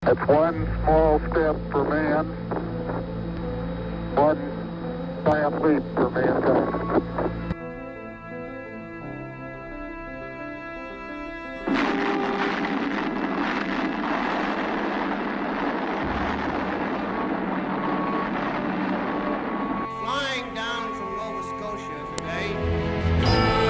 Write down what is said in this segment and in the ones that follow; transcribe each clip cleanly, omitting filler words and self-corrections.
It's one small step for man, one giant leap for mankind. Flying down from Nova Scotia today.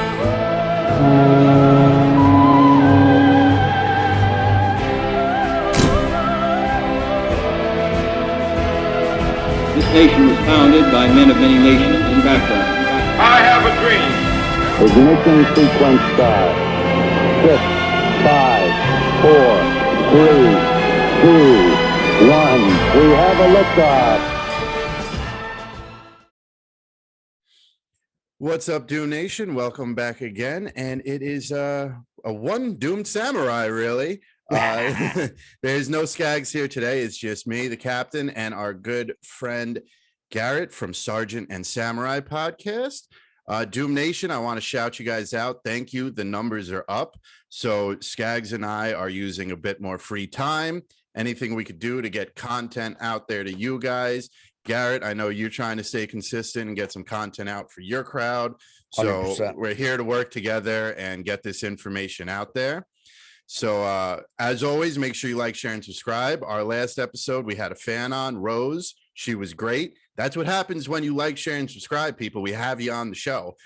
This nation was founded by men of many nations and backgrounds. I have a dream. Ignition sequence start. 6, 5, 4, 3, 2, 1. We have a liftoff. What's up, Doom Nation? Welcome back again. And it is a one doomed samurai, really. There's no Skags here today. It's just me, the captain, and our good friend Garrett from Sergeant and Samurai podcast. Doom Nation, I want to shout you guys out. Thank you. The numbers are up. So Skags and I are using a bit more free time. Anything we could do to get content out there to you guys. Garrett, I know you're trying to stay consistent and get some content out for your crowd. So 100%. We're here to work together and get this information out there. So as always, make sure you like, share, and subscribe. Our last episode, we had a fan on, Rose. She was great. That's what happens when you like, share, and subscribe, people. We have you on the show.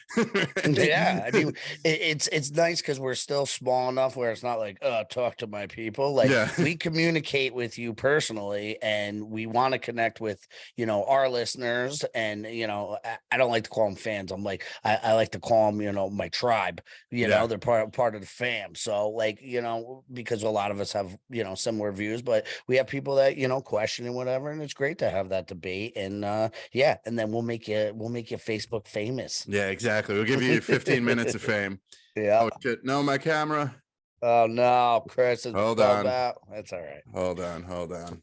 Yeah, I mean, it's nice because we're still small enough where it's not like, talk to my people. Like, Yeah. we communicate with you personally, and we want to connect with, our listeners. And, I don't like to call them fans. I'm like, I like to call them, my tribe. They're part of the fam. So, like, because a lot of us have, similar views, but we have people that, question and whatever. And it's great to have that debate. And, and then we'll make you Facebook famous. Yeah, exactly. We'll give you 15 minutes of fame. Yeah. Oh, shit. No, my camera. Oh no, Chris is Hold bugged on. out. That's all right. Hold on.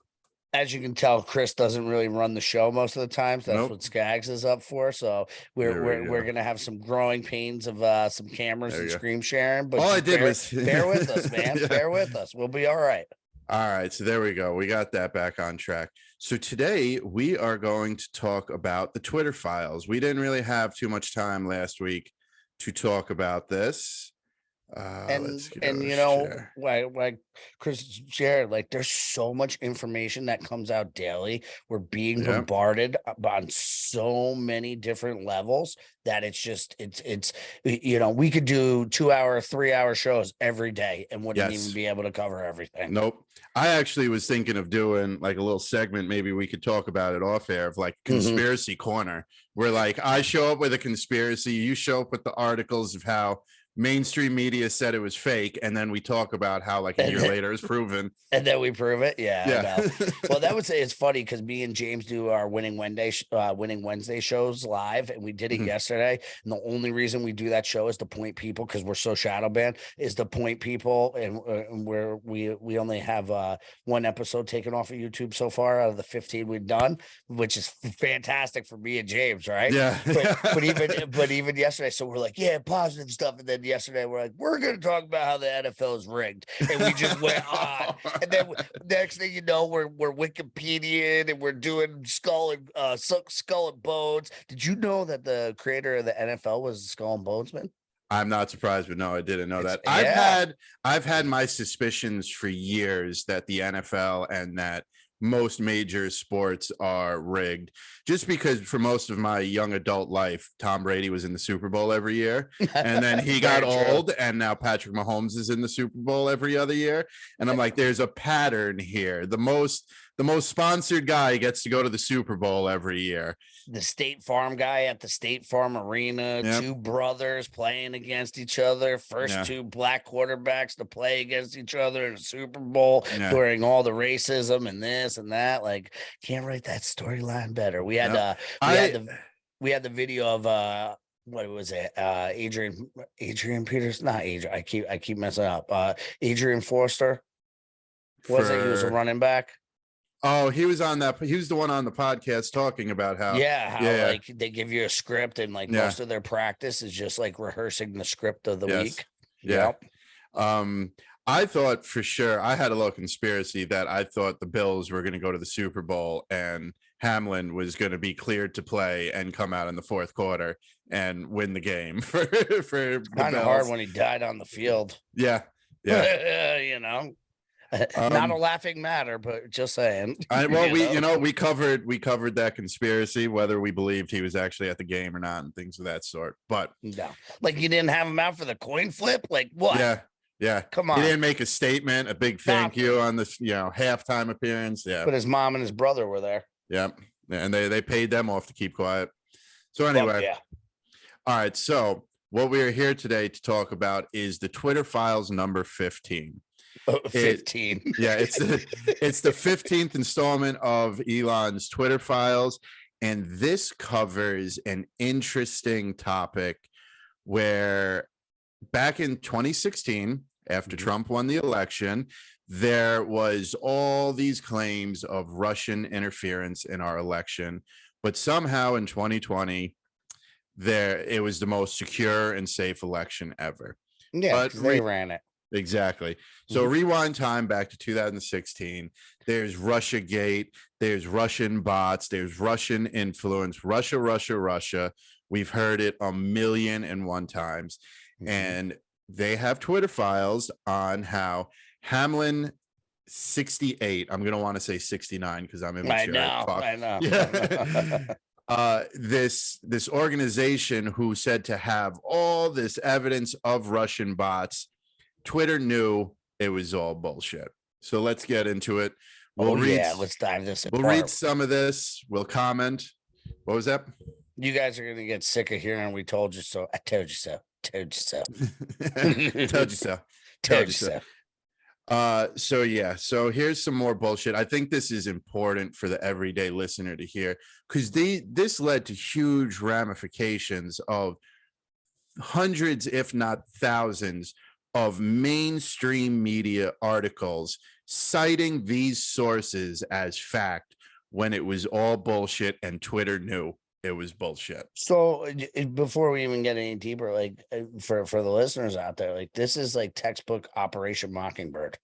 As you can tell, Chris doesn't really run the show most of the times. That's Nope. what Skags is up for. So There we we're go. gonna have some growing pains of some cameras There and you go. screen sharing. But All I just did was bear with us, man. Yeah. Bear with us. We'll be all right. All right, so there we go. We got that back on track. So today we are going to talk about the Twitter files. We didn't really have too much time last week to talk about this. Let's go share. like Chris shared, like there's so much information that comes out daily. We're being Yep. bombarded on so many different levels that it's we could do 2-hour, 3-hour shows every day and wouldn't Yes. even be able to cover everything. Nope. I actually was thinking of doing like a little segment. Maybe we could talk about it off air of like conspiracy corner, where like I show up with a conspiracy, you show up with the articles of how mainstream media said it was fake, and then we talk about how like a year later it's proven. And then we prove it. Yeah. I know. Yeah. Well, that would say it's funny because me and James do our Winning Wednesday shows live, and we did it Mhm. yesterday. And the only reason we do that show is to point people, because we're so shadow banned, is to point people, and we only have one episode taken off of YouTube so far out of the 15 we've done, which is fantastic for me and James, right? Yeah. But even yesterday, so we're like, yeah, positive stuff, and then yesterday we're like, we're going to talk about how the NFL is rigged, and we just went on. And then next thing you know, we're Wikipedia and we're doing skull and bones. Did you know that the creator of the NFL was Skull and Bonesman? I'm not surprised, but no, I didn't know that. Yeah. I've had my suspicions for years that the NFL and that most major sports are rigged, just because for most of my young adult life, Tom Brady was in the Super Bowl every year, and then he got Very true. old, and now Patrick Mahomes is in the Super Bowl every other year. And I'm like, there's a pattern here. The most sponsored guy gets to go to the Super Bowl every year. The State Farm guy at the State Farm Arena, Yep. two brothers playing against each other, first Yeah. two black quarterbacks to play against each other in a Super Bowl Yeah. during all the racism and this and that. Like, can't write that storyline better. We had Yep. we had the video of what was it? Adrian Peters, not Adrian. I keep messing up. Adrian Forster. Was it? He was a running back. Oh, he was on that. He was the one on the podcast talking about how. Yeah, yeah. like they give you a script, and like Yeah. most of their practice is just like rehearsing the script of the Yes. week. Yeah. Yep. I thought for sure I had a little conspiracy that I thought the Bills were going to go to the Super Bowl and Hamlin was going to be cleared to play and come out in the fourth quarter and win the game for the Kind of hard Bills. when he died on the field. Yeah. You know, not a laughing matter, but just saying. We covered that conspiracy, whether we believed he was actually at the game or not, and things of that sort. But no, like you didn't have him out for the coin flip. Like what? Yeah. Come on. He didn't make a statement, a big thank you on this, halftime appearance. Yeah. But his mom and his brother were there. Yeah. And they paid them off to keep quiet. So anyway. Yeah. All right. So what we are here today to talk about is the Twitter files number 15. 15. It's the 15th installment of Elon's Twitter files. And this covers an interesting topic where back in 2016, after Trump won the election, there was all these claims of Russian interference in our election. But somehow in 2020, it was the most secure and safe election ever. Yeah, but they ran it. Exactly. So rewind time back to 2016. There's Russiagate. There's Russian bots. There's Russian influence. Russia. We've heard it 1,000,001 times. And they have Twitter files on how Hamlin 68, I'm going to want to say 69 because I'm immature. I know. Yeah. This organization who said to have all this evidence of Russian bots, Twitter knew it was all bullshit. So let's get into it. Let's dive this. We'll read some of this. We'll comment. What was that? You guys are going to get sick of hearing we told you so. I told you so. Told you so. Told you so. Told you so. So here's some more bullshit. I think this is important for the everyday listener to hear because this led to huge ramifications of hundreds, if not thousands, of mainstream media articles citing these sources as fact when it was all bullshit and Twitter knew it was bullshit. So before we even get any deeper, like for the listeners out there, like this is like textbook Operation Mockingbird.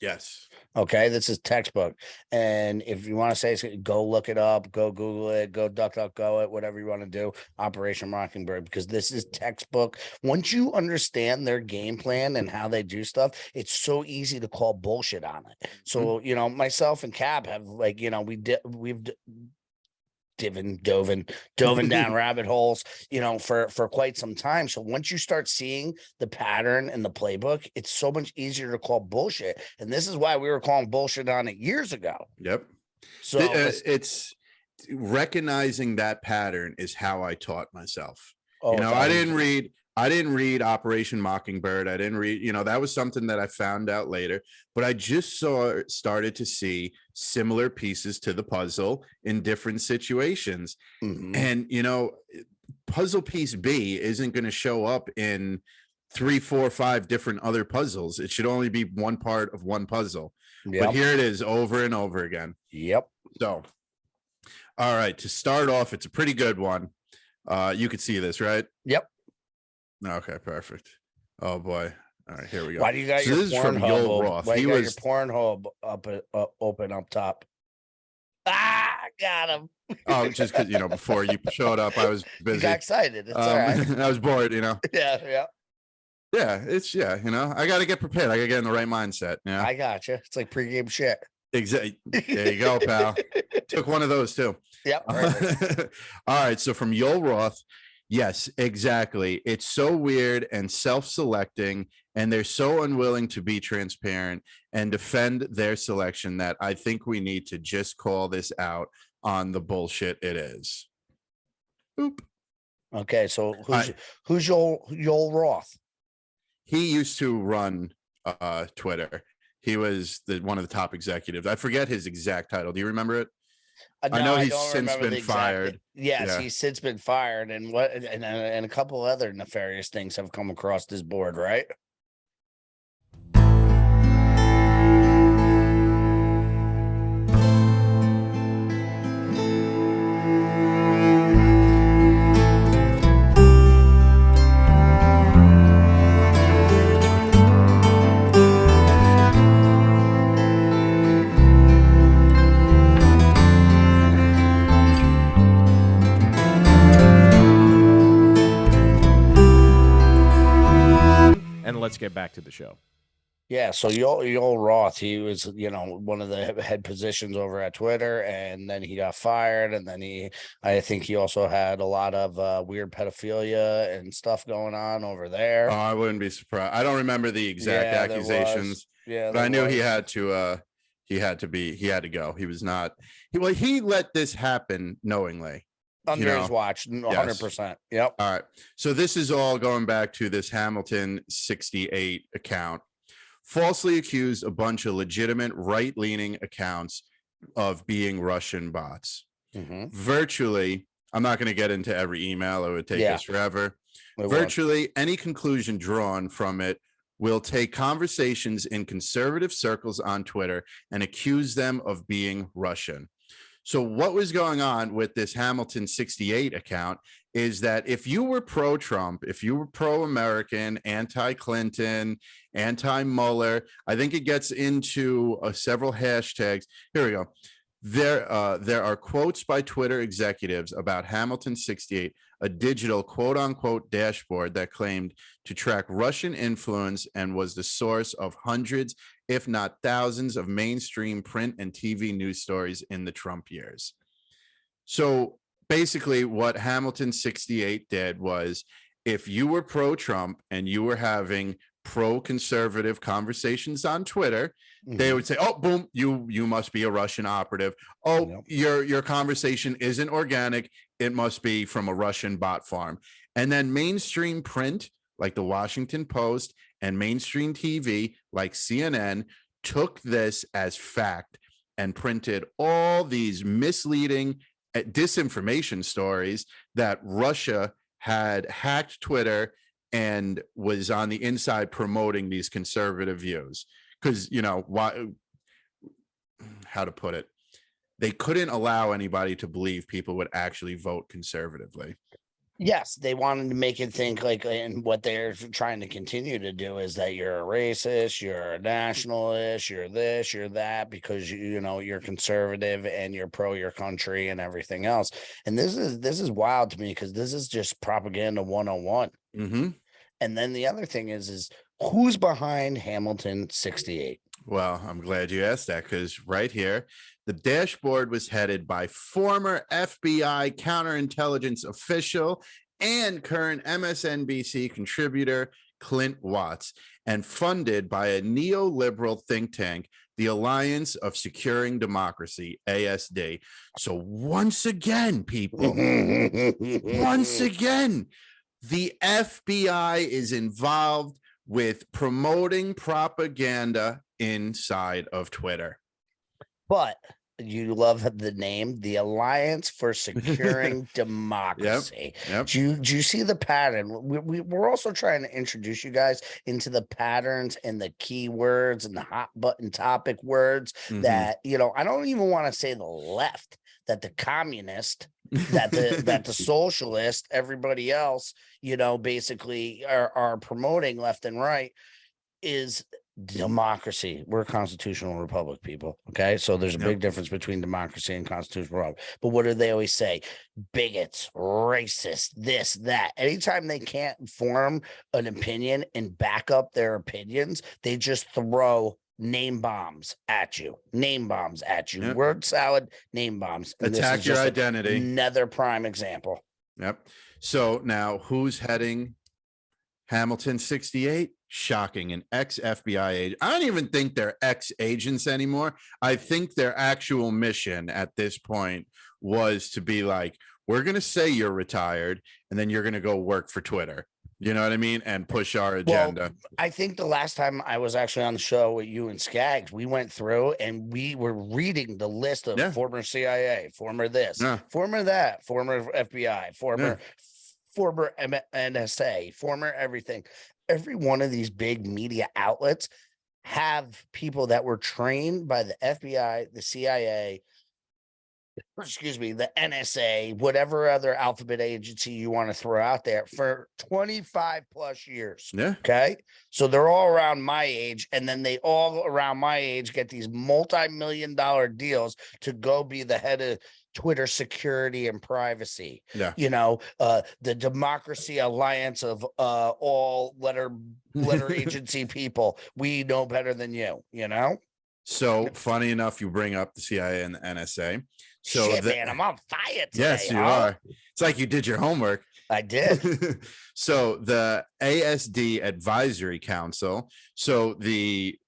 Yes. Okay, this is textbook. And if you want to say, go look it up, go Google it, go DuckDuckGo it, whatever you want to do, Operation Mockingbird, because this is textbook. Once you understand their game plan and how they do stuff, it's so easy to call bullshit on it. So, myself and Cap have we've dove down rabbit holes, for quite some time. So once you start seeing the pattern and the playbook, it's so much easier to call bullshit. And this is why we were calling bullshit on it years ago. Yep. So it's recognizing that pattern is how I taught myself. Oh, I didn't read Operation Mockingbird. I didn't read, that was something that I found out later, but I just started to see similar pieces to the puzzle in different situations. And, puzzle piece B isn't going to show up in 3, 4, 5 different other puzzles. It should only be one part of one puzzle. But here it is over and over again. Yep. So, all right, to start off, it's a pretty good one. You could see this, right? Yep. Okay, perfect. Oh boy. All right, here we go. Why do you got your Pornhub? Why you got your Pornhub open up top? Got him. Oh, just because before you showed up, I was busy. You got excited. It's all right. I was bored. Yeah. It's I got to get prepared. I got to get in the right mindset. Yeah, I got you. It's like pregame shit. Exactly. There you go, pal. Took one of those too. Yep. All right. So from Yoel Roth. Yes, exactly. It's so weird and self-selecting, and they're so unwilling to be transparent and defend their selection that I think we need to just call this out on the bullshit it is. Oop. Okay, so who's Yoel Roth? He used to run Twitter. He was one of the top executives. I forget his exact title. Do you remember it? No, I know he's since been fired. Yes, he's since been fired, and a couple other nefarious things have come across this board, right? let's get back to the show. Yeah, so Yoel Roth, he was, one of the head positions over at Twitter, and then he got fired, and then I think he also had a lot of weird pedophilia and stuff going on over there. Oh, I wouldn't be surprised. I don't remember the exact accusations. But I knew he had to go. He was not. He let this happen knowingly. Under his watch, 100%. Yes. Yep. All right. So this is all going back to this Hamilton 68 account. Falsely accused a bunch of legitimate right-leaning accounts of being Russian bots. Virtually, I'm not going to get into every email. It would take us forever. Virtually any conclusion drawn from it will take conversations in conservative circles on Twitter and accuse them of being Russian. So what was going on with this Hamilton 68 account is that if you were pro-Trump, if you were pro-American, anti-Clinton, anti-Mueller, I think it gets into several hashtags. Here we go. There are quotes by Twitter executives about Hamilton 68, a digital quote unquote dashboard that claimed to track Russian influence and was the source of hundreds, if not thousands, of mainstream print and TV news stories in the Trump years. So basically what Hamilton 68 did was, if you were pro-Trump and you were having pro-conservative conversations on Twitter, they would say, oh, boom, you must be a Russian operative. Oh, your conversation isn't organic. It must be from a Russian bot farm. And then mainstream print, like the Washington Post, and mainstream TV, like CNN, took this as fact and printed all these misleading disinformation stories that Russia had hacked Twitter and was on the inside promoting these conservative views. Because, how to put it, they couldn't allow anybody to believe people would actually vote conservatively. Yes, they wanted to make it think like, and what they're trying to continue to do is that you're a racist, you're a nationalist, you're this, you're that, because you're conservative and you're pro your country and everything else. And this is wild to me, because this is just propaganda 101. And then the other thing is who's behind Hamilton 68? Well, I'm glad you asked that, because right here, the dashboard was headed by former FBI counterintelligence official and current MSNBC contributor Clint Watts, and funded by a neoliberal think tank, the Alliance of Securing Democracy, ASD. So once again, people, once again, the FBI is involved with promoting propaganda inside of Twitter. But you love the name, the Alliance for Securing Democracy. Yep. Do you see the pattern? We're also trying to introduce you guys into the patterns and the keywords and the hot button topic words that, I don't even want to say the left, that the communist, that the socialist, everybody else, basically are promoting left and right, is democracy. We're a constitutional republic, people. Okay, so there's a big difference between democracy and constitutional republic. But what do they always say? Bigots, racist, this, that. Anytime they can't form an opinion and back up their opinions, they just throw name bombs at you. Word salad, name bombs. And attack your identity. Another prime example. Yep. So now who's heading Hamilton 68? Shocking. An ex-FBI agent. I don't even think they're ex-agents anymore. I think their actual mission at this point was to be like, we're going to say you're retired, and then you're going to go work for Twitter. You know what I mean? And push our agenda. Well, I think the last time I was actually on the show with you and Skaggs, we went through and we were reading the list of former CIA, former this, former that, former FBI, former NSA, former everything. Every one of these big media outlets have people that were trained by the FBI, the CIA, excuse me, the NSA, whatever other alphabet agency you want to throw out there for 25 plus years. Yeah. Okay. So they're all around my age. And then they all around my age get these multi-million-dollar deals to go be the head of Twitter security and privacy. Yeah. You know, the Democracy Alliance of all letter agency people. We know better than you, you know? So funny enough, you bring up the CIA and the NSA. So Shit, man, I'm on fire today. yes, you huh? are. It's like you did your homework. I did. So the ASD Advisory Council. So the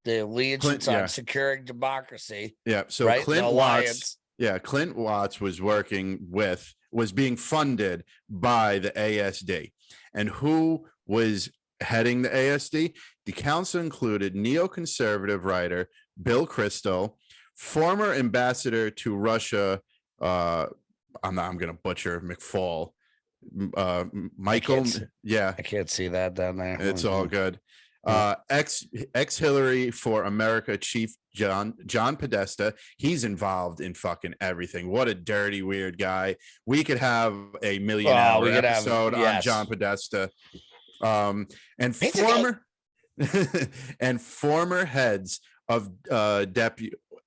Allegiance Clint- on yeah. Securing Democracy. yeah. So right? Clint The Watts. Alliance. Yeah, Clint Watts was being funded by the ASD. And who was heading the ASD? The council included neoconservative writer Bill Kristol, former ambassador to Russia, I'm going to butcher McFall, Michael. Yeah, I can't see that down there. it's all good. Ex Hillary for America chief John Podesta. He's involved in fucking everything. What a dirty, weird guy. We could have a million-hour episode on John Podesta. And former and former heads of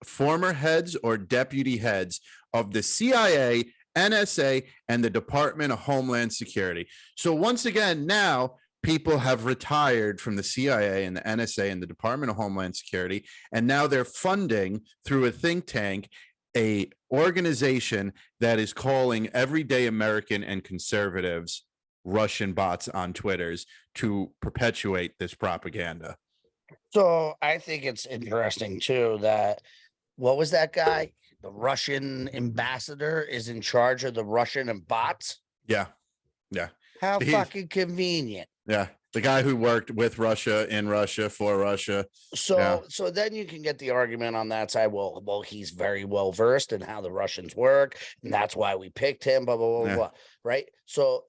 former heads or deputy heads of the CIA, NSA, and the Department of Homeland Security. So once again, now people have retired from the CIA and the NSA and the Department of Homeland Security, and now they're funding through a think tank a organization that is calling everyday American and conservatives Russian bots on Twitters to perpetuate this propaganda. So I think it's interesting too that what was that guy? The Russian ambassador is in charge of the Russian and bots. Yeah. How He- fucking convenient. Yeah. The guy who worked with Russia, in Russia, for Russia. So Yeah. so then you can get the argument on that side. Well, he's very well versed in how the Russians work, and that's why we picked him. Blah blah blah Yeah. blah. Right. So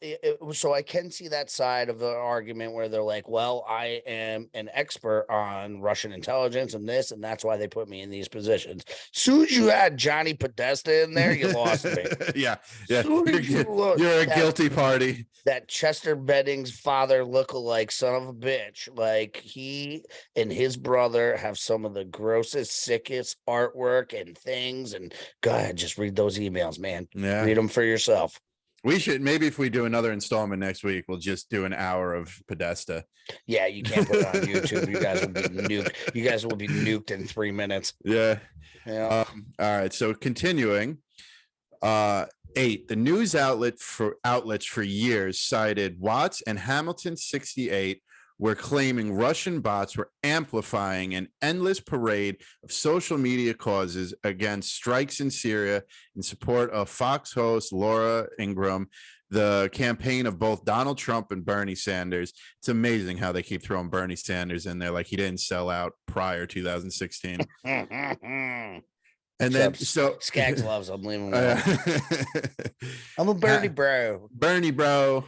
so I can see that side of the argument where they're like, well, I am an expert on Russian intelligence and this, and that's why they put me in these positions. Soon as you had Johnny Podesta in there, you lost me. Yeah. Soon as you look- You're a that- guilty party. That Chester Benning's father lookalike son of a bitch. Like he and his brother have some of the grossest, sickest artwork and things. And go ahead, just read those emails, man. Yeah. Read them for yourself. We should, maybe if we do another installment next week, we'll just do an hour of Podesta. Yeah, you can't put it on YouTube. You guys will be nuked. You guys will be nuked in 3 minutes. Yeah. Yeah. All right. So continuing, 8, the news outlets for years cited Watts and Hamilton 68 were claiming Russian bots were amplifying an endless parade of social media causes against strikes in Syria in support of Fox host Laura Ingraham, the campaign of both Donald Trump and Bernie Sanders. It's amazing how they keep throwing Bernie Sanders in there like he didn't sell out prior 2016. And then so Skaggs loves him. Leave him alone. I'm a Bernie bro. Bernie bro.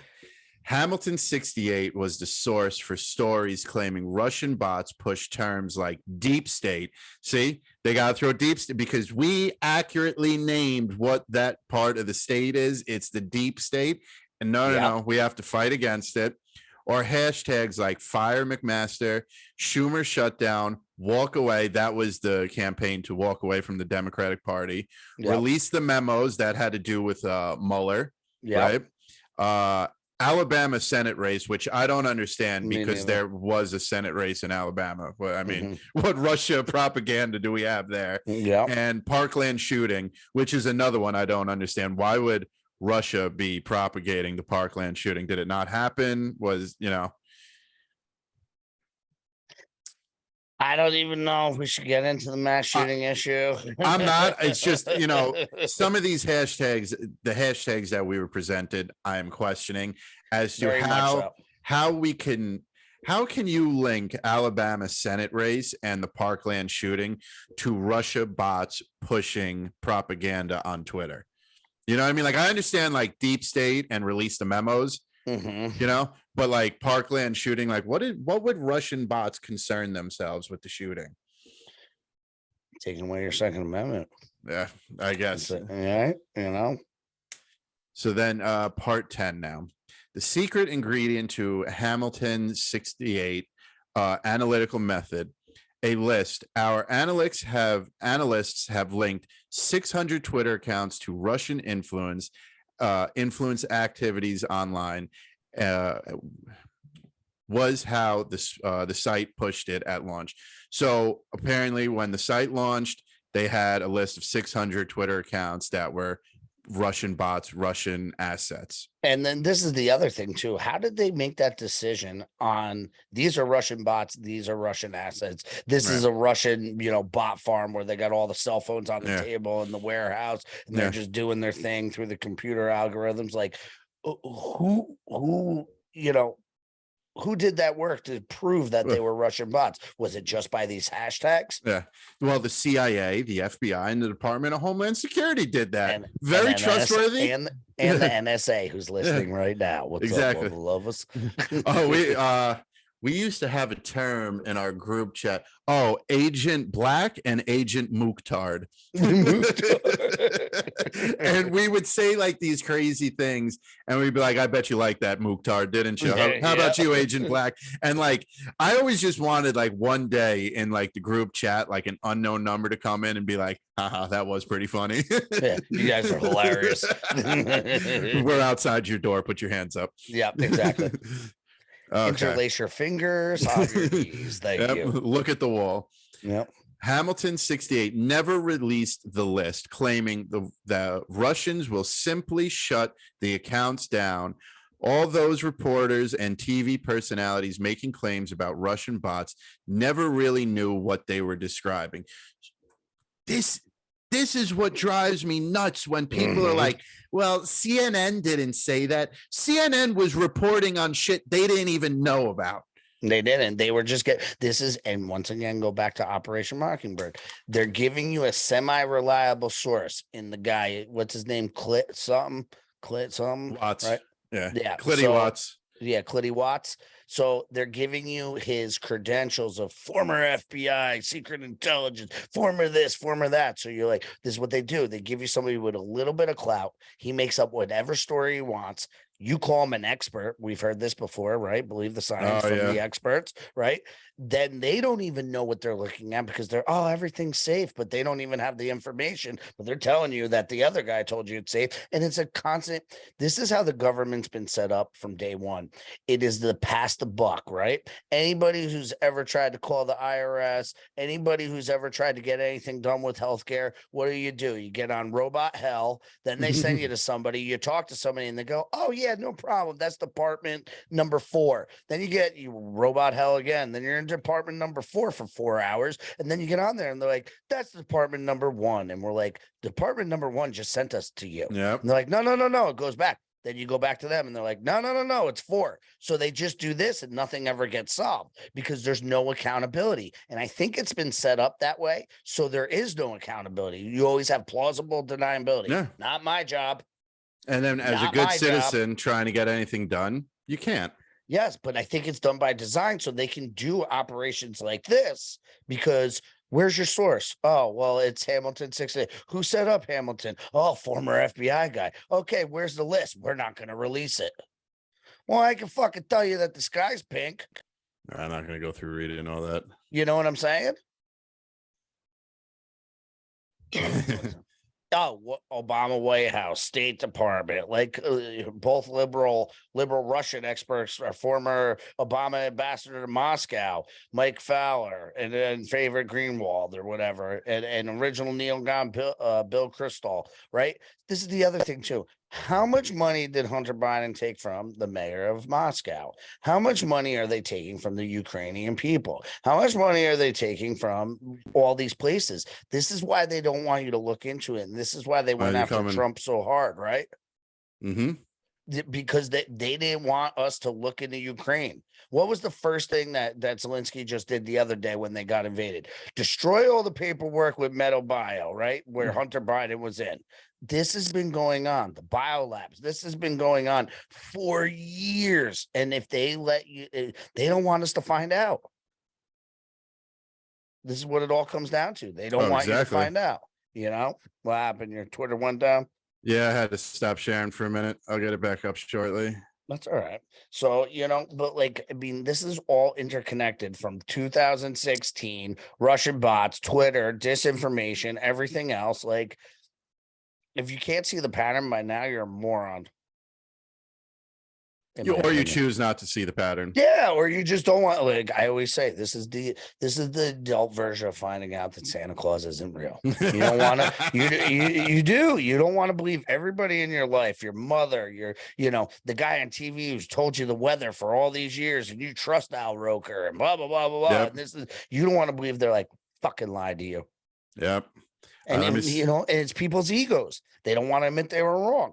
Hamilton 68 was the source for stories claiming Russian bots push terms like deep state. See, they got to throw deep state because we accurately named what that part of the state is. It's the deep state. And no, we have to fight against it. Or hashtags like fire McMaster, Schumer shutdown, walk away. That was the campaign to walk away from the Democratic Party. Yep. Release the memos that had to do with Mueller, Yeah. right? Alabama Senate race, which I don't understand Me because neither. there was a Senate race in Alabama. Well, I mean, Mm-hmm. what Russia propaganda do we have there? Yeah. And Parkland shooting, which is another one I don't understand. Why would Russia be propagating the Parkland shooting? Did it not happen? I don't even know if we should get into the mass shooting issue. I'm not. It's just, some of these hashtags, the hashtags that we were presented, I am questioning as to Very much so. how can you link Alabama Senate race and the Parkland shooting to Russia bots pushing propaganda on Twitter? You know what I mean? Like, I understand like deep state and release the memos, Mhm. but like Parkland shooting, like what would Russian bots concern themselves with the shooting? Taking away your Second Amendment. Yeah, I guess. Yeah, you know. So then part 10 now. The secret ingredient to Hamilton 68 analytical method, a list. Our analysts have linked 600 Twitter accounts to Russian influence activities online. Was how the site pushed it at launch. So apparently when the site launched, they had a list of 600 Twitter accounts that were Russian bots, Russian assets. And then this is the other thing too. How did they make that decision on these are Russian bots, these are Russian assets? This is a Russian, bot farm where they got all the cell phones on the table in the warehouse and they're just doing their thing through the computer algorithms. Like who did that work to prove that they were Russian bots? Was it just by these hashtags? Yeah. Well, the CIA, the FBI, and the Department of Homeland Security did that. Very trustworthy. And the NSA, who's listening right now. What's exactly. up, love us? We used to have a term in our group chat. Oh, Agent Black and Agent Muktard. And we would say like these crazy things, and we'd be like, I bet you like that, Muktard, didn't you? How about you, Agent Black? And like, I always just wanted like one day in like the group chat, like an unknown number to come in and be like, haha, that was pretty funny. Yeah, you guys are hilarious. We're outside your door. Put your hands up. Yep, exactly. Okay. Interlace your fingers on your knees. Thank you. Look at the wall. Yep. Hamilton 68 never released the list, claiming the Russians will simply shut the accounts down. All those reporters and TV personalities making claims about Russian bots never really knew what they were describing. This is what drives me nuts when people are like, well, CNN didn't say that. CNN was reporting on shit they didn't even know about. They didn't. They were just and once again, go back to Operation Mockingbird. They're giving you a semi-reliable source in the guy. What's his name? Clit something, Watts. Right? Yeah. Clitty Watts. Yeah, Clitty Watts. So they're giving you his credentials of former FBI, secret intelligence, former this, former that. So you're like, this is what they do. They give you somebody with a little bit of clout. He makes up whatever story he wants. You call him an expert. We've heard this before, right? Believe the science from the experts, right? Then they don't even know what they're looking at because everything's safe, but they don't even have the information. But they're telling you that the other guy told you it's safe. And it's a constant. This is how the government's been set up from day one. It is the pass the buck, right? Anybody who's ever tried to call the IRS, anybody who's ever tried to get anything done with healthcare, what do? You get on robot hell. Then they send you to somebody, you talk to somebody and they go, oh yeah, no problem. That's department number 4. Then you get robot hell again. Then you're in department number 4 for 4 hours. And then you get on there and they're like, that's department number 1. And we're like, department number 1 just sent us to you. Yeah. And they're like, no, it goes back. Then you go back to them and they're like, no, it's 4. So they just do this and nothing ever gets solved because there's no accountability. And I think it's been set up that way. So there is no accountability. You always have plausible deniability. Yeah. Not my job. And then as a good citizen trying to get anything done, you can't. Yes, but I think it's done by design so they can do operations like this because where's your source? Oh, well, it's Hamilton 68. Who set up Hamilton? Oh, former FBI guy. Okay, where's the list? We're not going to release it. Well, I can fucking tell you that the sky's pink. I'm not going to go through reading all that. You know what I'm saying? Obama White House, State Department, like both liberal Russian experts are former Obama ambassador to Moscow, Mike Fowler, and favorite Greenwald or whatever, and original neocon Bill Kristol, right? This is the other thing too. How much money did Hunter Biden take from the mayor of Moscow? How much money are they taking from the Ukrainian people? How much money are they taking from all these places? This is why they don't want you to look into it. And this is why they went after Trump so hard, right? Because they didn't want us to look into Ukraine. What was the first thing that Zelensky just did the other day when they got invaded? Destroy all the paperwork with MetaBio, right? Where Hunter Biden was in. This has been going on. The biolabs. This has been going on for years. And if they let you, they don't want us to find out. This is what it all comes down to. They don't Oh, want you to exactly. find out. You know what happened? Your Twitter went down. Yeah, I had to stop sharing for a minute. I'll get it back up shortly. That's all right. So, but like, I mean, this is all interconnected from 2016, Russian bots, Twitter, disinformation, everything else. Like, if you can't see the pattern by now, you're a moron. in my Or you opinion. choose not to see the pattern. Yeah, or you just don't want, like I always say, this is the adult version of finding out that Santa Claus isn't real. You don't want to, you don't want to believe everybody in your life, your mother, the guy on TV who's told you the weather for all these years, and you trust Al Roker and blah blah blah blah blah. Yep. And you don't want to believe they're like fucking lied to you. Yep. And Let me and it's people's egos. They don't want to admit they were wrong.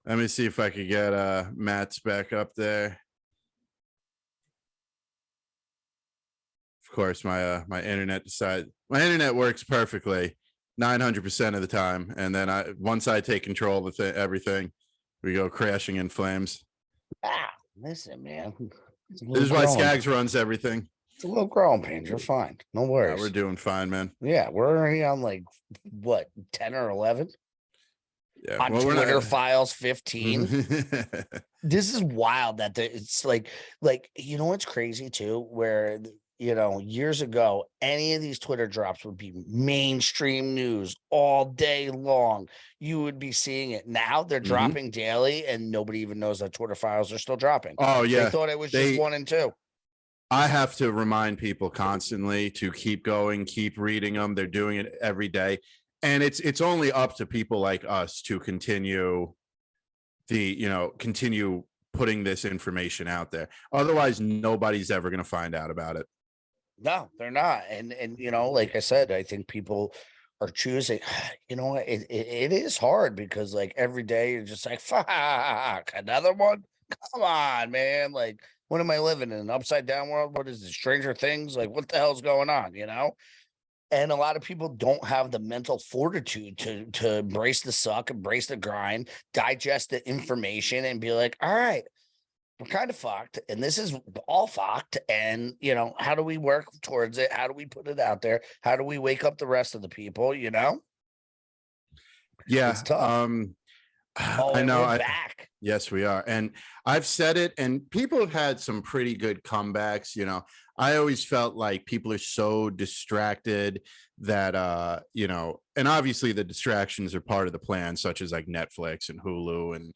Let me see if I could get Matt's back up there. Of course, my internet works perfectly 900% of the time, and then once I take control of everything, we go crashing in flames. Listen, man. This is why Skaggs runs everything. It's a little growing pains. You're fine. No Yeah, worries. we're doing fine, man. Yeah, we're already on like what 10 or 11 Yeah, on well, we're Twitter not- files 15. This is wild that it's like what's crazy too, where years ago any of these Twitter drops would be mainstream news all day long. You would be seeing it. Now they're dropping daily and nobody even knows that Twitter files are still dropping. Oh yeah, They thought it was just 1 and 2. I have to remind people constantly to keep going, keep reading them. They're doing it every day. And it's only up to people like us to continue putting this information out there. Otherwise, nobody's ever going to find out about it. No, they're not. And like I said, I think people are choosing, it is hard because like every day you're just like, fuck, another one. Come on, man. Like, what am I living in? An upside down world? What is this? Stranger Things? Like, what the hell's going on? And a lot of people don't have the mental fortitude to embrace the suck, embrace the grind, digest the information, and be like, all right, we're kind of fucked, and this is all fucked. And how do we work towards it? How do we put it out there? How do we wake up the rest of the people? Yeah, It's tough. I know. We're back. Yes, we are. And I've said it, and people have had some pretty good comebacks. I always felt like people are so distracted that, and obviously the distractions are part of the plan, such as like Netflix and Hulu and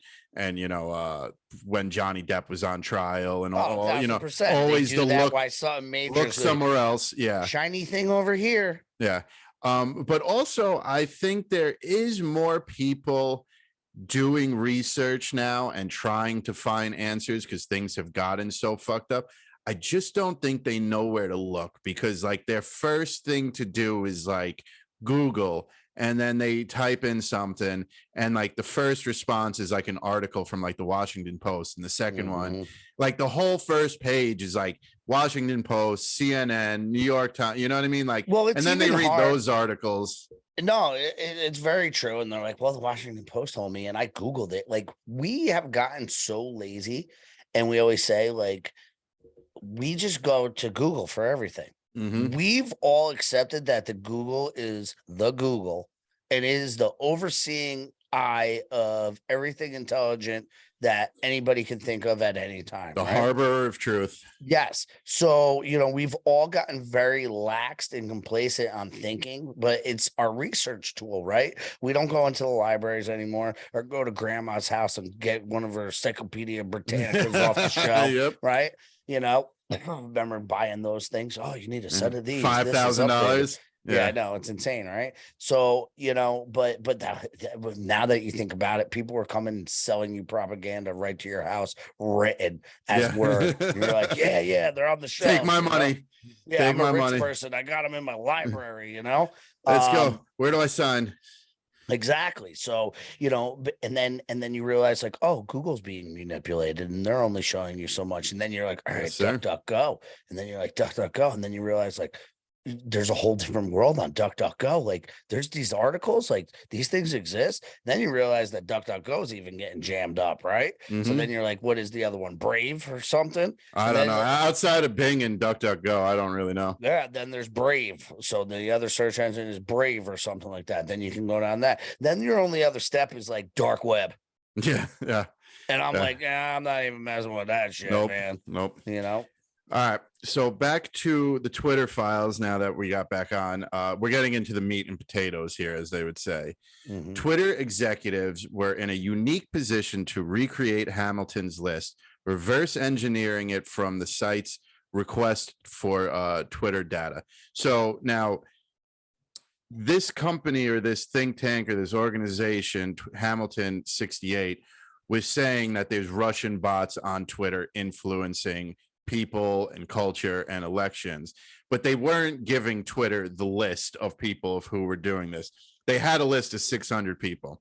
when Johnny Depp was on trial and all, 1000%. always They do the that look, why something major look somewhere else. Yeah. shiny thing over here. Yeah. But also I think there is more people doing research now and trying to find answers because things have gotten so fucked up. I just don't think they know where to look, because like their first thing to do is like Google, and then they type in something, and like the first response is like an article from like the Washington Post, and the second one, like the whole first page is like Washington Post, CNN, New York Times, you know what I mean? Like, Well, it's and then they even read hard. those articles. No, it's very true. And they're like, well, the Washington Post told me, and I Googled it. Like, we have gotten so lazy, and we always say, like, we just go to Google for everything. We've all accepted that the Google is the Google, and it is the overseeing eye of everything intelligent that anybody can think of at any time. The right? harbor of truth. Yes. So, we've all gotten very laxed and complacent on thinking, but it's our research tool, right? We don't go into the libraries anymore or go to grandma's house and get one of her Encyclopedia Britannicas off the shelf, Yep. right? I remember buying those things. Oh, you need a set of these. This is $5,000. updated. Yeah, I know, it's insane, right? So, but now that you think about it, people were coming and selling you propaganda right to your house, written as word. You're like, yeah, they're on the shelf. Take my money. Yeah, Take I'm a my rich money. person. I got them in my library. Let's go. Where do I sign? Exactly. So, and then you realize like, oh, Google's being manipulated and they're only showing you so much. And then you're like, all right, Yes, sir. duck, go. And then you're like, duck, go. And then you realize like, there's a whole different world on DuckDuckGo. Like there's these articles, like these things exist. Then you realize that DuckDuckGo is even getting jammed up, right? So Mhm. then you're like, what is the other one? Brave or something? I So don't then know. Outside of Bing and DuckDuckGo, I don't really know. Yeah, then there's Brave. So the other search engine is Brave or something like that. Then you can go down that. Then your only other step is like dark web. Yeah, yeah. And I'm Yeah. like, I'm not even messing with that shit, Nope. man. Nope. You know? All right. So back to the Twitter files now that we got back on. We're getting into the meat and potatoes here, as they would say. Mhm. Twitter executives were in a unique position to recreate Hamilton's list, reverse engineering it from the site's request for Twitter data. So now this company or this think tank or this organization, Hamilton 68, was saying that there's Russian bots on Twitter influencing people and culture and elections, but they weren't giving Twitter the list of people of who were doing this. They had a list of 600 people.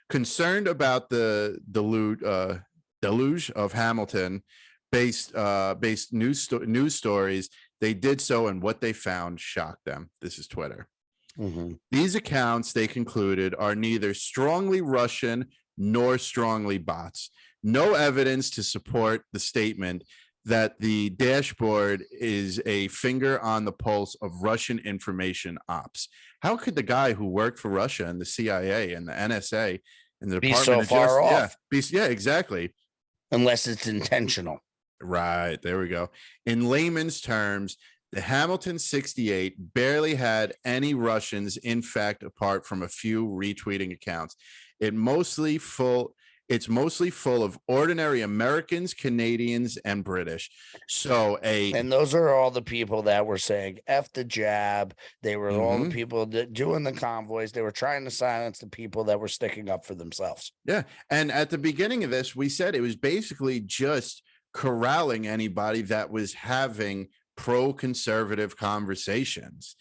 Concerned about the deluge of Hamilton based news stories, they did so, and what they found shocked them. This is Twitter. Mhm. These accounts, they concluded, are neither strongly Russian nor strongly bots. No evidence to support the statement that the dashboard is a finger on the pulse of Russian information ops. How could the guy who worked for Russia and the CIA and the NSA and the Be Department so of far Justice, off? yeah, exactly. Unless it's intentional. Right, there we go. In layman's terms, the Hamilton 68 barely had any Russians, in fact, apart from a few retweeting accounts. It's mostly full of ordinary Americans, Canadians, and British. So And those are all the people that were saying F the jab. They were all the people that doing the convoys. They were trying to silence the people that were sticking up for themselves. Yeah. And at the beginning of this, we said it was basically just corralling anybody that was having pro-conservative conversations.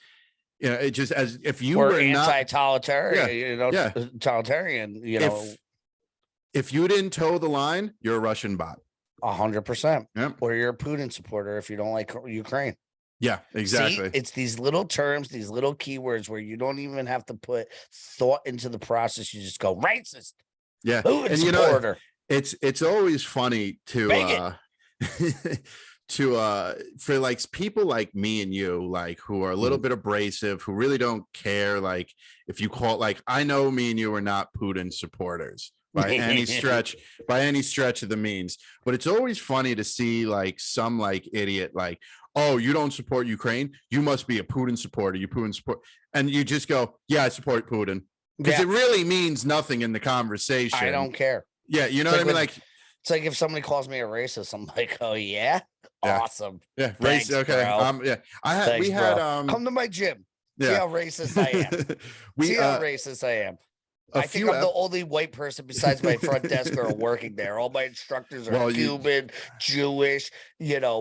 You know, it just, as if you or were not anti-totalitarian, totalitarian, if you didn't toe the line, you're a Russian bot. 100%. Yep. Or you're a Putin supporter if you don't like Ukraine. Yeah, exactly. See, it's these little terms, these little keywords where you don't even have to put thought into the process. You just go racist. Yeah. Putin And supporter. It's always funny to for like people like me and you, like who are a little bit abrasive, who really don't care, like if you call, like, I know me and you are not Putin supporters by any stretch of the means, but it's always funny to see like some like idiot like, oh, you don't support Ukraine, you must be a Putin supporter, and you just go, yeah, I support Putin, because it really means nothing in the conversation. I don't care. Yeah, you know what I mean? Like, it's like if somebody calls me a racist, I'm like, oh yeah, awesome. Yeah, Thanks, race. Okay. bro. Yeah. Thanks, bro. Come to my gym. See Yeah. how racist I am. See how racist I am. I think I'm the only white person besides my front desk are working there. All my instructors are Cuban, Jewish,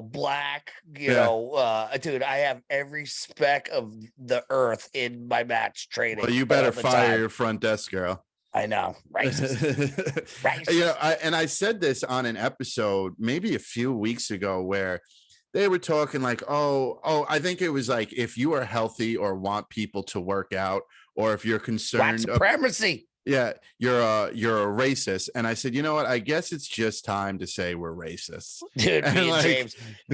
black, dude, I have every speck of the earth in my match training. Well, you better fire your front desk girl. I know. Racist. Racist. I said this on an episode maybe a few weeks ago where they were talking like, oh, I think it was like, if you are healthy or want people to work out, or if you're concerned supremacy. Yeah, you're a racist. And I said, you know what? I guess it's just time to say we're racists. Dude, me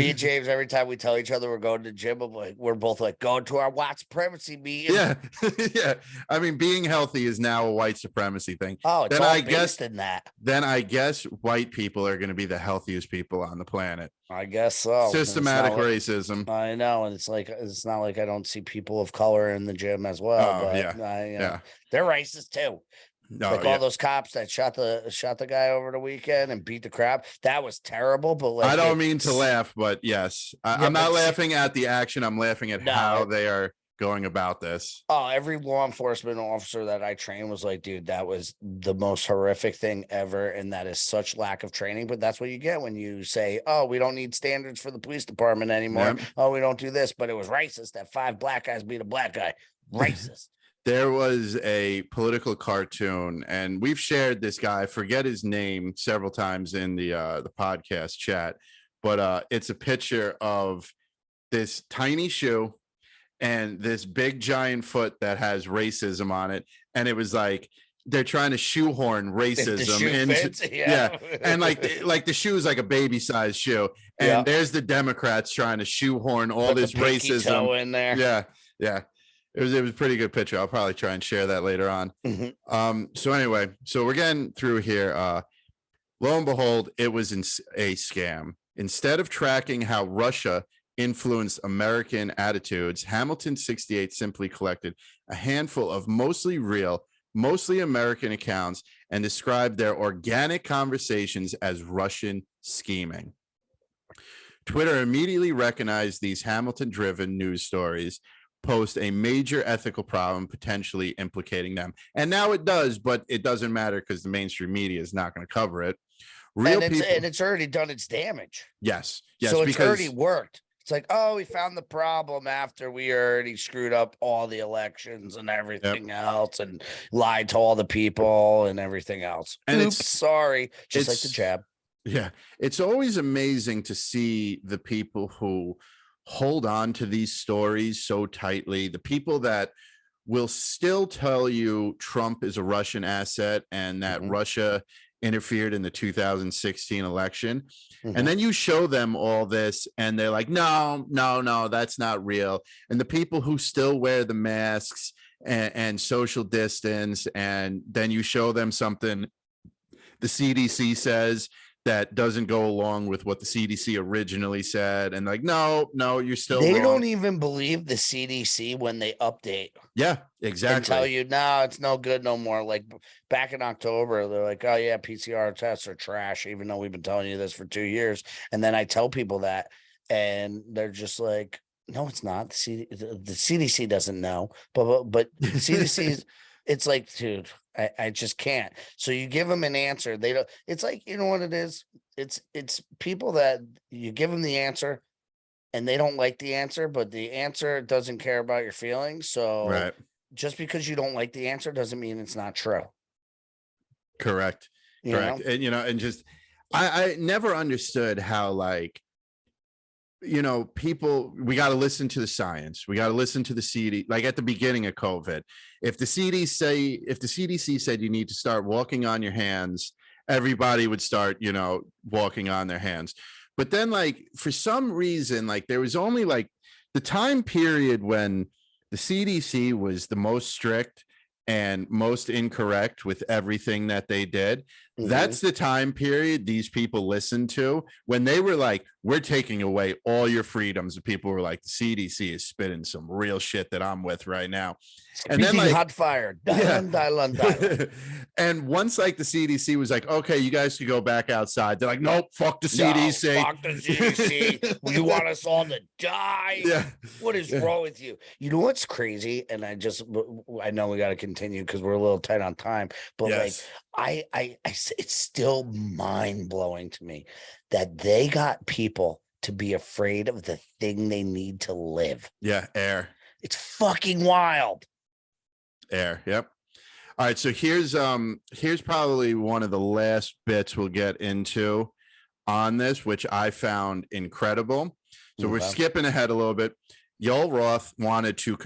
and James, every time we tell each other we're going to the gym, we're both like going to our white supremacy meeting. Yeah. Yeah. I mean, being healthy is now a white supremacy thing. Oh, it's then all based in that. Then I guess white people are going to be the healthiest people on the planet. I guess so. Systematic racism. I know. And it's not like I don't see people of color in the gym as well. Oh, but they're racist too. No, like all those cops that shot the guy over the weekend and beat the crap. That was terrible. But like, I don't mean to laugh, but yes, I'm not laughing at the action. I'm laughing at how they are going about this. Oh, every law enforcement officer that I trained was like, dude, that was the most horrific thing ever. And that is such lack of training. But that's what you get when you say, oh, we don't need standards for the police department anymore. Yep. Oh, we don't do this. But it was racist that 5 black guys beat a black guy. Racist. There was a political cartoon, and we've shared this guy, I forget his name, several times in the podcast chat, but it's a picture of this tiny shoe, and this big giant foot that has racism on it, and it was like they're trying to shoehorn If the racism shoe into fits, yeah, and like the shoe is like a baby size shoe, and Yeah. there's the Democrats trying to shoehorn all Put the this pinky toe racism. in there. Yeah. It was a pretty good picture. I'll probably try and share that later on. Mhm. So anyway, so we're getting through here. Lo and behold, it was a scam. Instead of tracking how Russia influenced American attitudes, Hamilton 68 simply collected a handful of mostly real, mostly American accounts and described their organic conversations as Russian scheming. Twitter immediately recognized these Hamilton-driven news stories pose a major ethical problem, potentially implicating them. And now it does, but it doesn't matter because the mainstream media is not going to cover it. Real and people, it's already done its damage. yes, So it's because already worked. It's like, oh, we found the problem after we already screwed up all the elections and everything else and lied to all the people and everything else. And Oops, sorry. Just like the it's- jab. yeah, it's always amazing to see the people who hold on to these stories so tightly, the people that will still tell you Trump is a Russian asset and that Mhm. Russia interfered in the 2016 election. Mhm. And then you show them all this and they're like, no, that's not real. And the people who still wear the masks and social distance, and then you show them something the CDC says that doesn't go along with what the CDC originally said, and like, no, you're still They wrong. don't even believe the CDC when they update Yeah, and exactly. tell you, no, it's no good no more. Like back in October, they're like, oh yeah, PCR tests are trash, even though we've been telling you this for 2 years. And then I tell people that, and they're just like, no, it's not. The CDC doesn't know, but the CDC's. It's like, dude, I just can't. So you give them an answer. They don't. It's like, you know what it is. It's people that you give them the answer, and they don't like the answer, but the answer doesn't care about your feelings. So Right. just because you don't like the answer doesn't mean it's not true. Correct. You Correct. know? And and just I never understood how, like, people, we got to listen to the science. We got to listen to the CD. Like at the beginning of COVID, if the CDC said you need to start walking on your hands, everybody would start, walking on their hands. But then, like, for some reason, like there was only like the time period when the CDC was the most strict and most incorrect with everything that they did. Mhm. That's the time period these people listened to when they were like, we're taking away all your freedoms. And people were like, the CDC is spitting some real shit that I'm with right now. And then, Speaking like, hot fire. Yeah. Dylan. And once, like, the CDC was like, okay, you guys can go back outside. They're like, nope, fuck the CDC. No, fuck the CDC. You want us all to die? Yeah. What is wrong with you? You know what's crazy? And I know we got to continue because we're a little tight on time, but Yes. it's still mind blowing to me that they got people to be afraid of the thing they need to live. Yeah. Air. It's fucking wild. Air. Yep. All right. So here's probably one of the last bits we'll get into on this, which I found incredible. So we're Okay. skipping ahead a little bit. Yoel Roth wanted to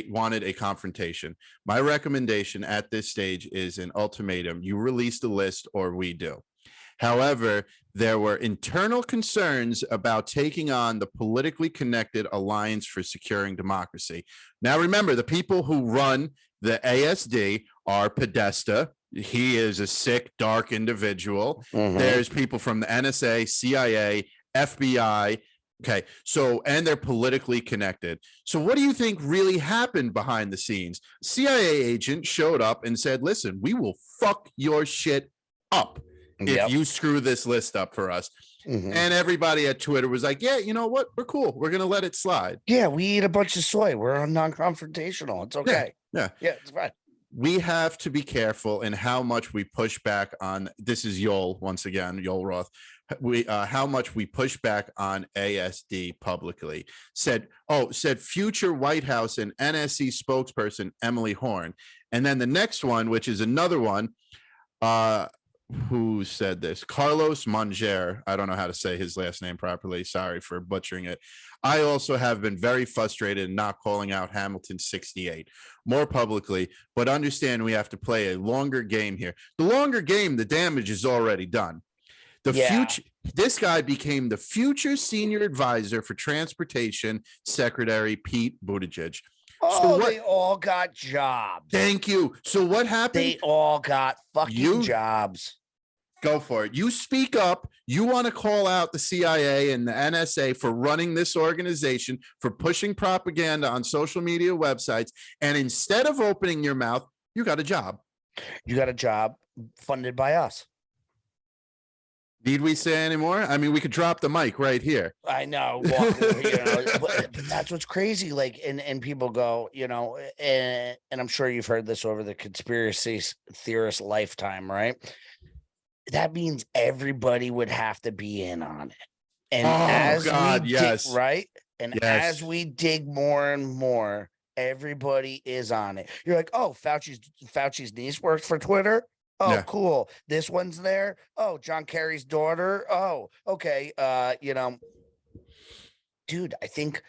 wanted a confrontation. My recommendation at this stage is an ultimatum. You release the list or we do. However, there were internal concerns about taking on the politically connected Alliance for Securing Democracy. Now, remember, the people who run the ASD are Podesta. He is a sick, dark individual. Mhm. There's people from the NSA, CIA, FBI. Okay, so, and they're politically connected. So what do you think really happened behind the scenes? CIA agent showed up and said, listen, we will fuck your shit up if Yep. you screw this list up for us. Mhm. And everybody at Twitter was like, yeah, you know what? We're cool. We're going to let it slide. Yeah, we eat a bunch of soy. We're non-confrontational. It's okay. Yeah. Yeah, it's fine. We have to be careful in how much we push back on. This is Yoel once again, Yoel Roth. How much we push back on ASD publicly. Said future White House and NSC spokesperson Emily Horn. And then the next one, which is another one, who said this? Carlos Monger. I don't know how to say his last name properly. Sorry for butchering it. I also have been very frustrated in not calling out Hamilton 68 more publicly, but understand we have to play a longer game here. The longer game, the damage is already done. The future, this guy became the future senior advisor for Transportation Secretary Pete Buttigieg. Oh, they all got jobs. Thank you. So what happened? They all got fucking jobs. Go for it. You speak up. You want to call out the CIA and the NSA for running this organization, for pushing propaganda on social media websites. And instead of opening your mouth, you got a job. You got a job funded by us. Need we say any more? I mean, we could drop the mic right here. I know, but that's what's crazy. Like, and people go, and I'm sure you've heard this over the conspiracy theorist lifetime, right? That means everybody would have to be in on it. And as we dig more and more, everybody is on it. You're like, oh, Fauci's niece works for Twitter. Oh, cool. This one's there. Oh, John Kerry's daughter. Oh, okay. Dude, I think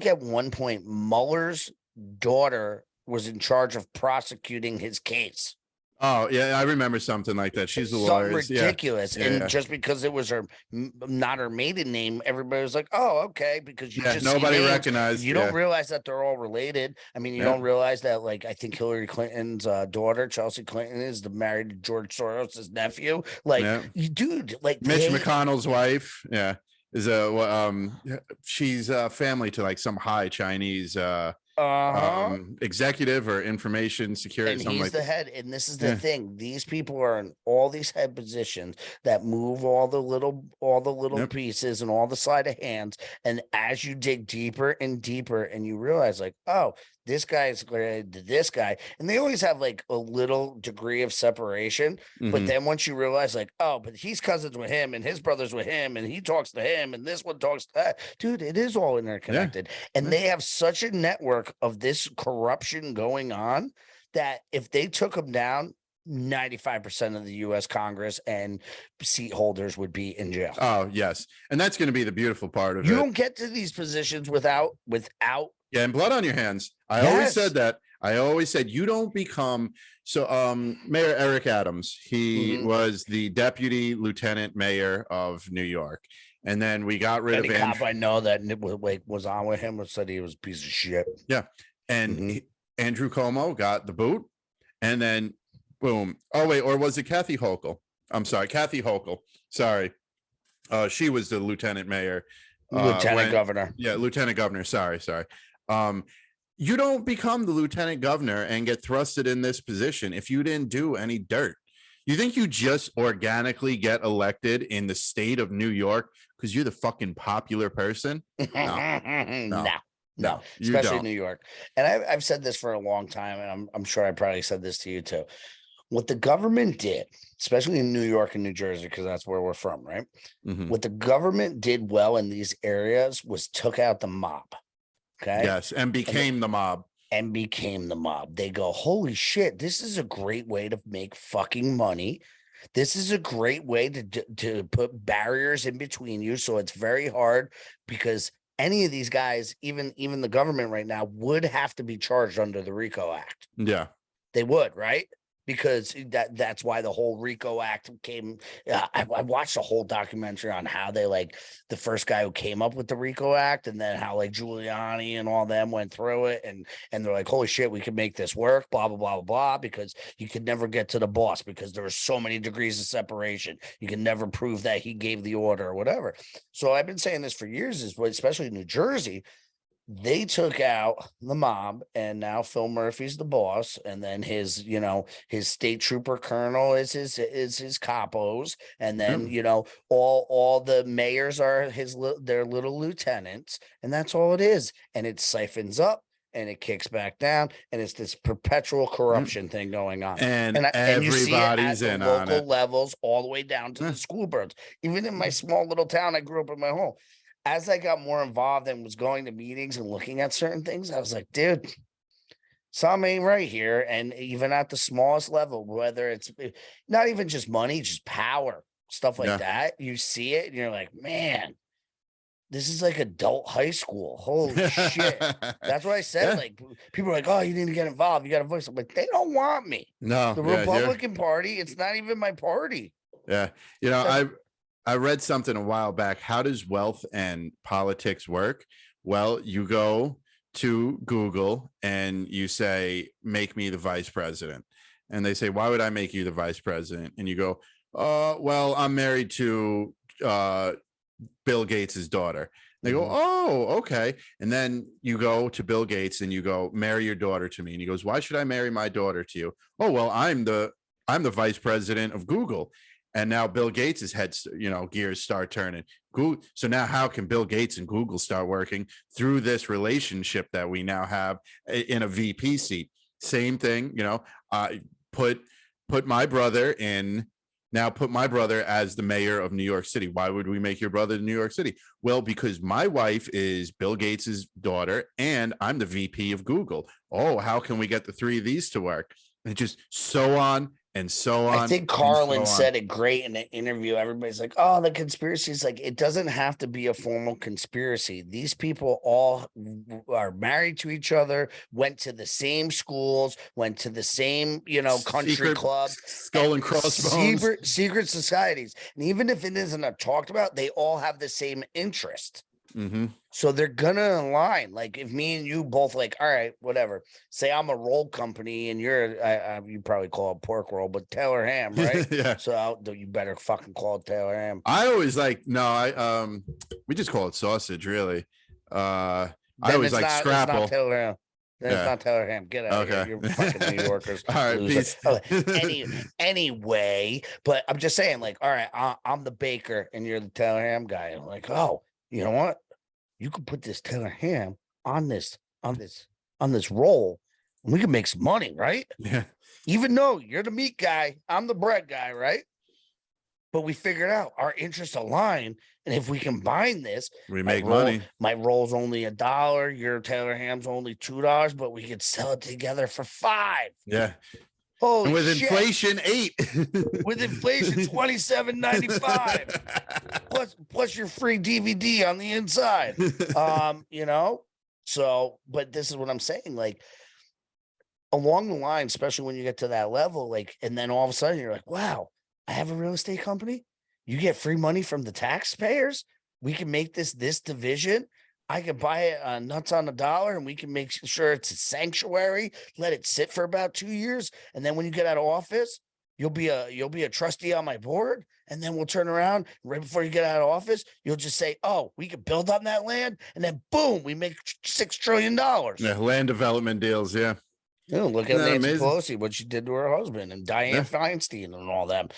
at one point Mueller's daughter was in charge of prosecuting his case. Oh, yeah, I remember something like that. She's the lawyer. Ridiculous. Just because it was not her maiden name, everybody was like, oh, okay, because nobody recognized. You don't realize that they're all related. I mean, you don't realize that, like, I think Hillary Clinton's daughter, Chelsea Clinton, is married to George Soros's nephew. Like, dude, like Mitch McConnell's wife, is she's family to like some high Chinese executive or information security, and he's the head. And this is the thing: these people are in all these head positions that move all the little pieces and all the sleight of hands. And as you dig deeper and deeper, and you realize, like, oh, this guy is related to this guy, and they always have like a little degree of separation. But then once you realize, like, oh, but he's cousins with him, and his brother's with him, and he talks to him, and this one talks to that, dude, it is all interconnected. And they have such a network of this corruption going on that if they took them down, 95% of the U.S. Congress and seat holders would be in jail. Oh, yes. And that's going to be the beautiful part of it. You don't get to these positions without and blood on your hands. I always said that. I always said you don't become Mayor Eric Adams. He was the deputy lieutenant mayor of New York. And then we got rid of Andrew. I know that was on with him and said he was a piece of shit. Yeah. And Andrew Cuomo got the boot. And then boom. Oh, wait. Or was it Kathy Hochul? I'm sorry. Kathy Hochul. Sorry. She was the lieutenant mayor. Governor. Yeah. Lieutenant governor. Sorry. You don't become the lieutenant governor and get thrusted in this position if you didn't do any dirt. You think you just organically get elected in the state of New York because you're the fucking popular person? No, especially New York. And I've said this for a long time, and I'm sure I probably said this to you too. What the government did, especially in New York and New Jersey, because that's where we're from, right? What the government did well in these areas was took out the mob. Okay. Yes, and became the mob. They go, holy shit, this is a great way to make fucking money. This is a great way to put barriers in between you. So it's very hard because any of these guys, even the government right now, would have to be charged under the RICO Act. Yeah. They would, right? Because that's why the whole RICO Act came. I watched a whole documentary on how they, like, the first guy who came up with the RICO Act, and then how, like, Giuliani and all them went through it, and they're like, holy shit, we can make this work, blah, blah, blah, blah, blah, because you could never get to the boss because there were so many degrees of separation. You can never prove that he gave the order or whatever. So I've been saying this for years, especially in New Jersey. They took out the mob, and now Phil Murphy's the boss, and then his state trooper colonel is his capos, and then all the mayors are their little lieutenants, and that's all it is. And it siphons up and it kicks back down, and it's this perpetual corruption thing going on. And everybody's in on it. Local levels, all the way down to the school boards. Even in my small little town, I grew up in my home. As I got more involved and was going to meetings and looking at certain things, I was like, dude, Some ain't right here. And even at the smallest level, whether it's not even just money, just power, stuff like Yeah. that, you see it and you're like, man, this is like adult high school. Holy shit. That's what I said. Yeah. Like, people are like, oh, you need to get involved. You got a voice. I'm like, they don't want me. No, The yeah, Republican Party, it's not even my party. yeah. You know, I read something a while back. How does wealth and politics work? Well, you go to Google and you say, make me the vice president. And they say, why would I make you the vice president? And you go, well, I'm married to Bill Gates's daughter. They go, oh, okay. And then you go to Bill Gates and you go, marry your daughter to me. And he goes, why should I marry my daughter to you? Oh, well, I'm the vice president of Google. And now Bill Gates's heads, gears start turning. Google. So now how can Bill Gates and Google start working through this relationship that we now have in a VP seat? Same thing, put my brother in. Now put my brother as the mayor of New York City. Why would we make your brother New York City? Well, because my wife is Bill Gates's daughter and I'm the VP of Google. Oh, how can we get the three of these to work? And just so on and so on. I think Carlin said it great in an interview. Everybody's like, oh, the conspiracy is like, it doesn't have to be a formal conspiracy. These people all are married to each other, went to the same schools, went to the same, country club, skull and crossbones, secret societies. And even if it isn't talked about, they all have the same interest. Mm-hmm. So they're gonna align. Like if me and you both like, all right, whatever. Say I'm a roll company and you're, you probably call it pork roll, but Taylor Ham, right? Yeah. So you better fucking call it Taylor Ham. I always we just call it sausage, really. I always like Scrapple. It's not Taylor Ham. Then it's not Taylor Ham. Get out of here. You're fucking New Yorkers. All right, peace. Anyway, but I'm just saying, like, all right, I'm the baker and you're the Taylor Ham guy. I'm like, oh. You know what? You could put this Taylor Ham on this roll, and we can make some money, right? Yeah. Even though you're the meat guy, I'm the bread guy, right? But we figured out our interests align, and if we combine this, we make money. My roll's only $1, your Taylor Ham's only $2, but we could sell it together for $5. Yeah. Holy and with shit. inflation, $8. With inflation, $27.95. plus your free DVD on the inside. So, but this is what I'm saying. Like along the line, especially when you get to that level, like, and then all of a sudden you're like, wow, I have a real estate company. You get free money from the taxpayers. We can make this division. I can buy it nuts on the dollar and we can make sure it's a sanctuary, let it sit for about 2 years. And then when you get out of office, you'll be a trustee on my board. And then we'll turn around right before you get out of office. You'll just say, oh, we could build on that land. And then boom, we make $6 trillion. Yeah, land development deals. Yeah. Look at Nancy Pelosi, what she did to her husband, and Dianne Feinstein and all them.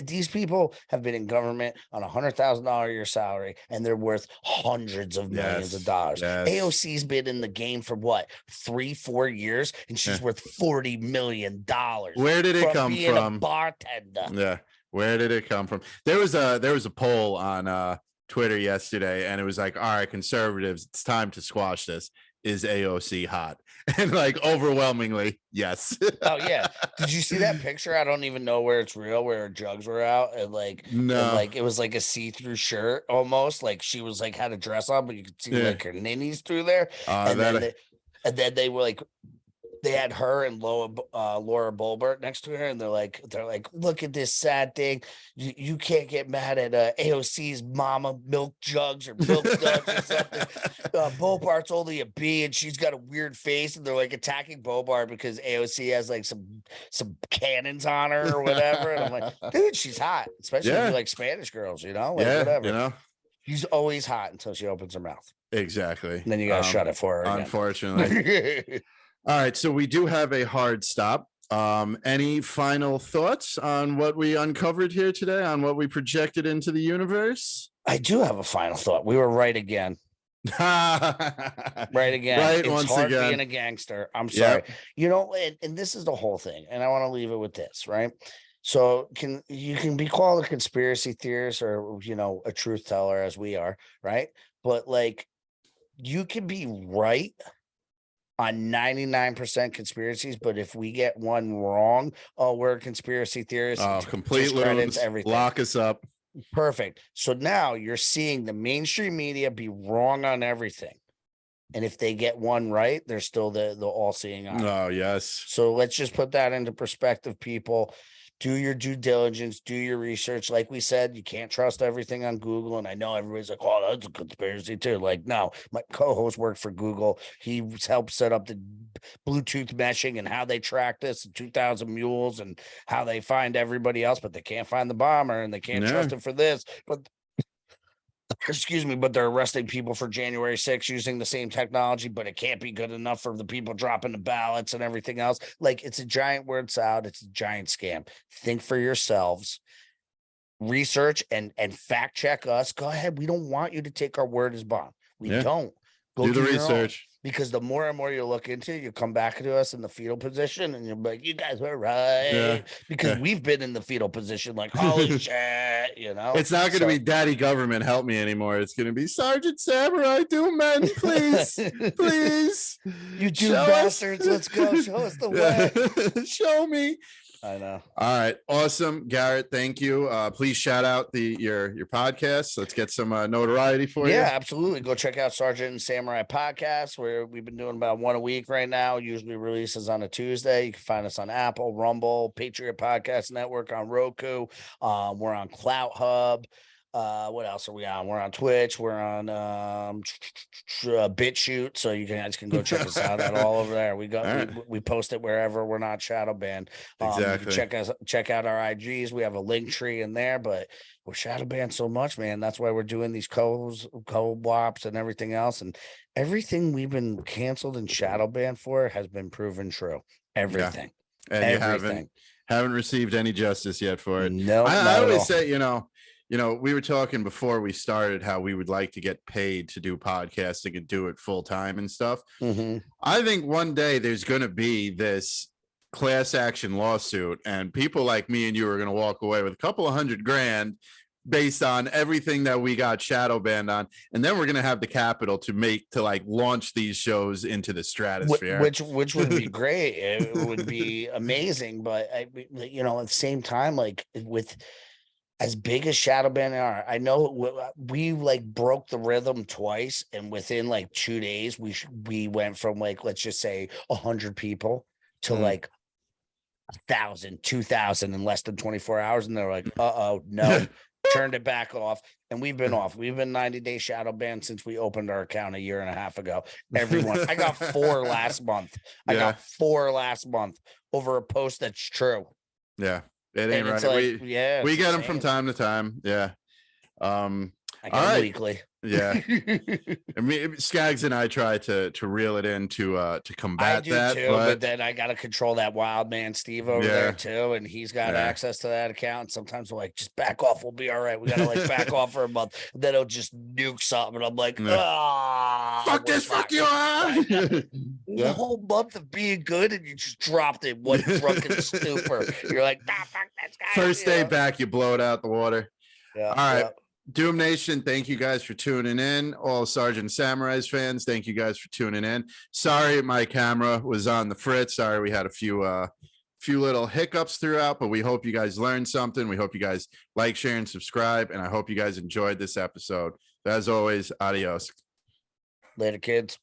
These people have been in government on $100,000 a year salary, and they're worth hundreds of millions of dollars. Yes. AOC's been in the game for what, 3-4 years, and she's worth $40 million. Where did it come being from? A bartender. Yeah. Where did it come from? There was a poll on Twitter yesterday, and it was like, all right, conservatives, it's time to squash this. Is AOC hot? And like overwhelmingly, yes. Oh yeah. Did you see that picture? I don't even know where it's real, where her jugs were out, and like it was like a see-through shirt almost. Like she was like had a dress on, but you could see like her ninnies through there. And then they were like, they had her and Laura Boebert next to her, and they're like, look at this sad thing. You can't get mad at AOC's mama milk jugs or milk jugs or something. Boebert's only a B, and she's got a weird face, and they're like attacking Boebert because AOC has like some cannons on her or whatever. And I'm like, dude, she's hot, especially if you like Spanish girls, whatever. She's always hot until she opens her mouth. Exactly. And then you gotta shut it for her. Unfortunately. All right, so we do have a hard stop. Any final thoughts on what we uncovered here today, on what we projected into the universe? I do have a final thought. We were right again. Right again. Right, it's once hard again. being a gangster. I'm sorry. And this is the whole thing. And I want to leave it with this, right? So you can be called a conspiracy theorist or, a truth teller as we are, right? But like you can be right on 99% conspiracies, but if we get one wrong, oh, we're a conspiracy theorists. Oh, complete discredits loons. everything. Lock us up. Perfect. So now you're seeing the mainstream media be wrong on everything. And if they get one right, they're still the all-seeing eye. Oh, yes. So let's just put that into perspective, people. Do your due diligence, do your research. Like we said, you can't trust everything on Google. And I know everybody's like, oh, that's a conspiracy too. Like, no, my co-host worked for Google. He helped set up the Bluetooth meshing and how they track this, 2,000 mules, and how they find everybody else, but they can't find the bomber and they can't trust him for this. But excuse me, but they're arresting people for January 6th using the same technology, but it can't be good enough for the people dropping the ballots and everything else. Like, it's a giant word salad. It's a giant scam. Think for yourselves, research and fact check us. Go ahead. We don't want you to take our word as bond. We don't. Go do the your own. research. Because the more and more you look into it, you come back to us in the fetal position and you're like, you guys were right. Because we've been in the fetal position, like, holy shit, you know. It's not going to be Daddy Government help me anymore. It's going to be Sergeant Samurai Doom Men, please. Please. You two bastards. Let's go. Show us the way. Show me. I know. All right. Awesome. Garrett, thank you. Please shout out your podcast. Let's get some notoriety for you. Yeah, absolutely. Go check out Sergeant and Samurai podcast, where we've been doing about one a week right now. Usually releases on a Tuesday. You can find us on Apple, Rumble, Patriot Podcast Network, on Roku. We're on Clout Hub. What else are we on? We're on Twitch. We're on BitChute, so you guys can go check us out at all over there. We post it wherever we're not shadow banned. Exactly. Check out our IGs. We have a link tree in there, but we're shadow banned so much, man. That's why we're doing these co-wops and everything else, and everything we've been canceled and shadow banned for has been proven true. Everything. Yeah. And everything. you haven't received any justice yet for it. No, I always say, you know, we were talking before we started how we would like to get paid to do podcasting and do it full time and stuff. Mm-hmm. I think one day there's going to be this class action lawsuit and people like me and you are going to walk away with a couple of $100,000 based on everything that we got shadow banned on. And then we're going to have the capital to launch these shows into the stratosphere, which would be great. It would be amazing. But at the same time, like, with as big as Shadowban are, I know we broke the rhythm twice, and within 2 days we went from let's just say 100 people to 1,000, 2,000 in less than 24 hours, and they're like, no, turned it back off, and we've been off. We've been 90-day shadow banned since we opened our account a year and a half ago. Everyone, I got 4 last month. I got 4 last month over a post that's true. Yeah. It ain't right. We get them from time to time. Yeah. I get them weekly. Yeah. I mean, Skaggs and I try to reel it in to combat that. Too, but then I got to control that wild man Steve over there too, and he's got access to that account. And sometimes we're like, just back off, we'll be all right. We got to back off for a month. And then it'll just nuke something, and I'm like, fuck this, fuck you. The whole month of being good, and you just dropped it one drunken stupor. You're like, nah, fuck this guy. First day back, you blow it out the water. Yeah. All right. Doom Nation, thank you guys for tuning in. All Sergeant Samurai's fans, thank you guys for tuning in. Sorry my camera was on the fritz. Sorry we had a few little hiccups throughout, but we hope you guys learned something. We hope you guys like, share, and subscribe, and I hope you guys enjoyed this episode. As always, adios. Later, kids.